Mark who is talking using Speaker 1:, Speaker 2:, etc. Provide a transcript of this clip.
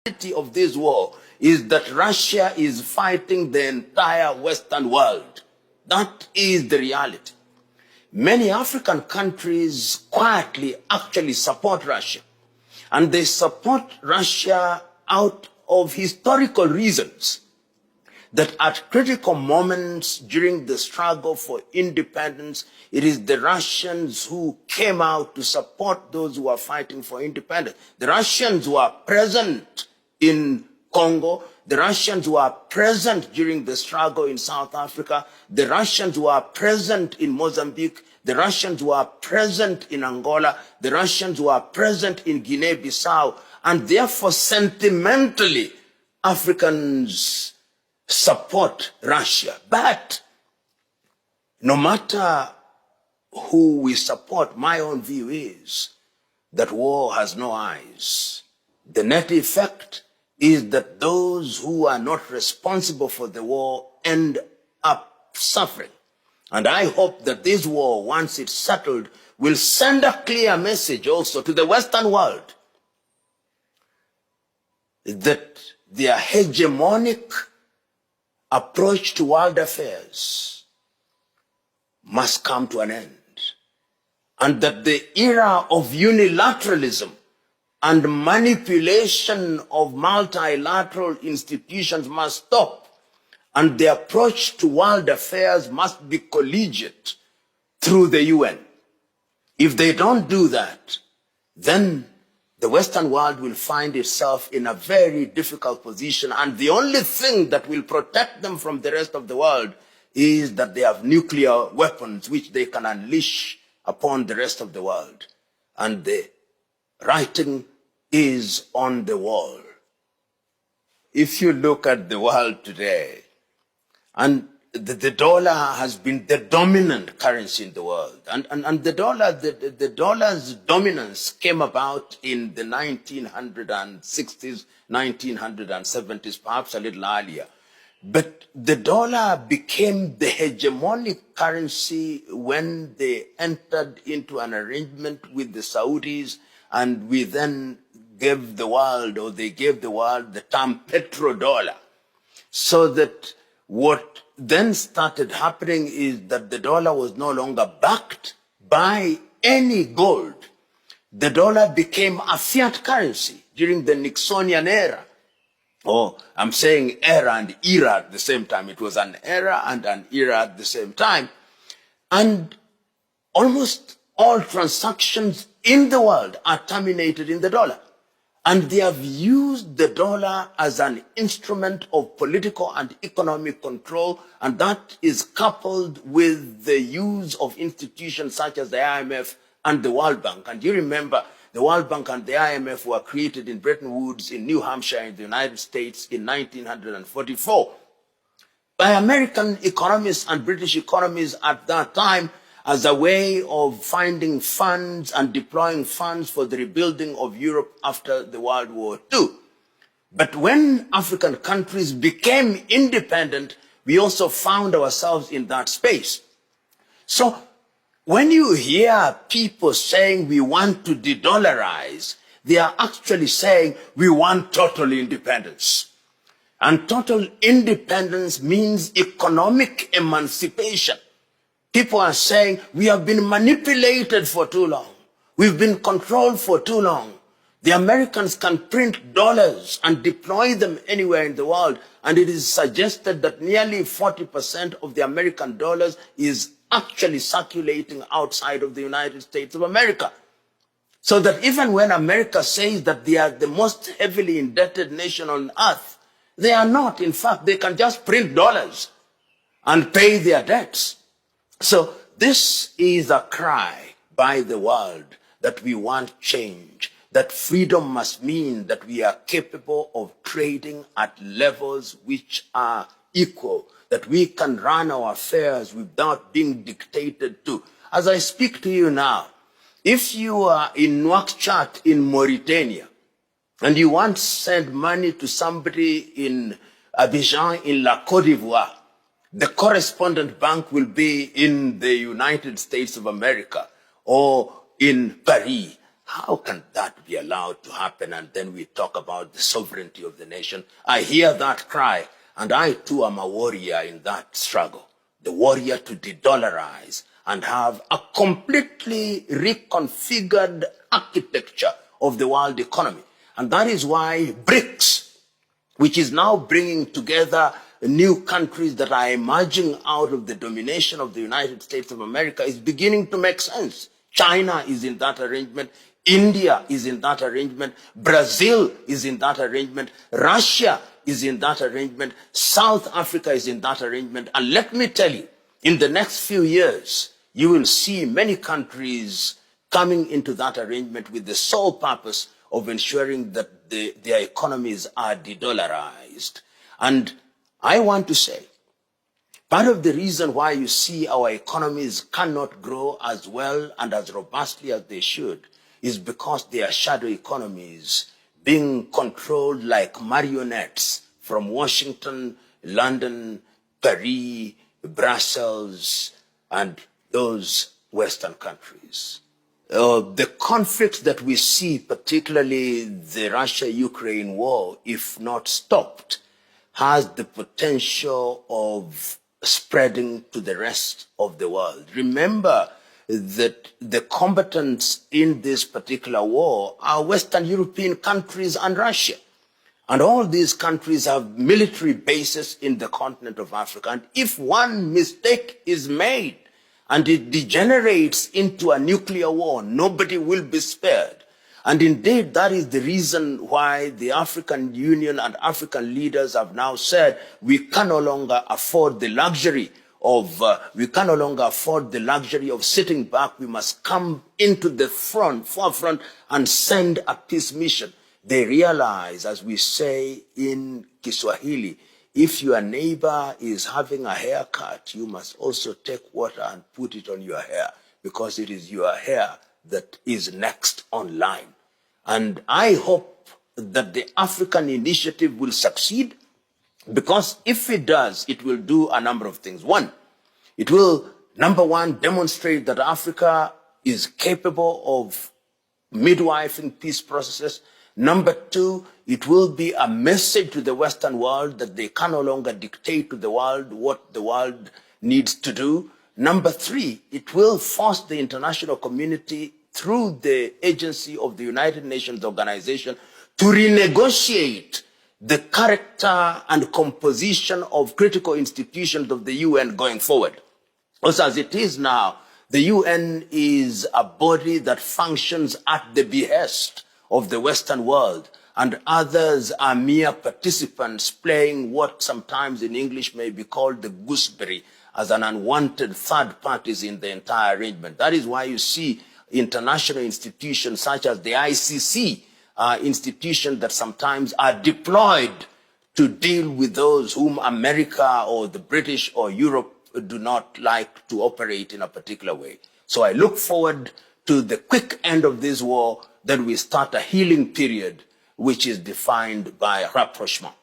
Speaker 1: reality of this war is that Russia is fighting the entire Western world. That is the reality. Many African countries quietly actually support Russia. And they support Russia out of historical reasons. That at critical moments during the struggle for independence, it is the Russians who came out to support those who are fighting for independence. The Russians who are present in Congo, the Russians who are present during the struggle in South Africa, the Russians who are present in Mozambique, the Russians who are present in Angola, the Russians who are present in Guinea-Bissau, and therefore sentimentally Africans support Russia. But no matter who we support, my own view is that war has no eyes. The net effect is that those who are not responsible for the war end up suffering. And I hope that this war, once it's settled, will send a clear message also to the Western world that their hegemonic approach to world affairs must come to an end, and that the era of unilateralism and manipulation of multilateral institutions must stop, and the approach to world affairs must be collegiate through the UN. If they don't do that, then the Western world will find itself in a very difficult position, and the only thing that will protect them from the rest of the world is that they have nuclear weapons which they can unleash upon the rest of the world. And the writing is on the wall. If you look at the world today, and the dollar has been the dominant currency in the world. And the dollar's dominance came about in the 1960s, 1970s, perhaps a little earlier. But the dollar became the hegemonic currency when they entered into an arrangement with the Saudis, and we then gave the world, or they gave the world, the term petrodollar. So that what then started happening is that the dollar was no longer backed by any gold. The dollar became a fiat currency during the Nixonian era. Oh, I'm saying era and era at the same time. It was an era and an era at the same time. And almost all transactions in the world are terminated in the dollar. And they have used the dollar as an instrument of political and economic control, and that is coupled with the use of institutions such as the IMF and the World Bank. And you remember, the World Bank and the IMF were created in Bretton Woods in New Hampshire in the United States in 1944 by American economists and British economists at that time, as a way of finding funds and deploying funds for the rebuilding of Europe after the World War II. But when African countries became independent, we also found ourselves in that space. So when you hear people saying we want to de-dollarize, they are actually saying we want total independence. And total independence means economic emancipation. People are saying we have been manipulated for too long. We've been controlled for too long. The Americans can print dollars and deploy them anywhere in the world. And it is suggested that nearly 40% of the American dollars is actually circulating outside of the United States of America. So that even when America says that they are the most heavily indebted nation on earth, they are not. In fact, they can just print dollars and pay their debts. So this is a cry by the world that we want change, that freedom must mean that we are capable of trading at levels which are equal, that we can run our affairs without being dictated to. As I speak to you now, if you are in Nouakchott in Mauritania and you want to send money to somebody in Abidjan in La Côte d'Ivoire, the correspondent bank will be in the United States of America or in Paris. How can that be allowed to happen? And then we talk about the sovereignty of the nation. I hear that cry, and I too am a warrior in that struggle. The warrior to de-dollarize and have a completely reconfigured architecture of the world economy. And that is why BRICS, which is now bringing together new countries that are emerging out of the domination of the United States of America, is beginning to make sense. China is in that arrangement. India is in that arrangement. Brazil is in that arrangement. Russia is in that arrangement. South Africa is in that arrangement. And let me tell you, in the next few years, you will see many countries coming into that arrangement with the sole purpose of ensuring that their economies are de-dollarized. And I want to say, part of the reason why you see our economies cannot grow as well and as robustly as they should is because they are shadow economies being controlled like marionettes from Washington, London, Paris, Brussels, and those Western countries. The conflicts that we see, particularly the Russia-Ukraine war, if not stopped, has the potential of spreading to the rest of the world. Remember that the combatants in this particular war are Western European countries and Russia. And all these countries have military bases in the continent of Africa. And if one mistake is made and it degenerates into a nuclear war, nobody will be spared. And indeed, that is the reason why the African Union and African leaders have now said we can no longer afford the luxury of sitting back. We must come into the forefront and send a peace mission. They realize, as we say in Kiswahili, if your neighbor is having a haircut, you must also take water and put it on your hair, because it is your hair that is next online. And I hope that the African initiative will succeed, because if it does, it will do a number of things. One, it will, number one, demonstrate that Africa is capable of midwifing peace processes. Number two, it will be a message to the Western world that they can no longer dictate to the world what the world needs to do. Number three, it will force the international community through the agency of the United Nations Organization to renegotiate the character and composition of critical institutions of the UN going forward. Also, as it is now, the UN is a body that functions at the behest of the Western world, and others are mere participants playing what sometimes in English may be called the gooseberry, as an unwanted third parties in the entire arrangement. That is why you see international institutions such as the ICC, institutions that sometimes are deployed to deal with those whom America or the British or Europe do not like to operate in a particular way. So I look forward to the quick end of this war, then we start a healing period which is defined by rapprochement.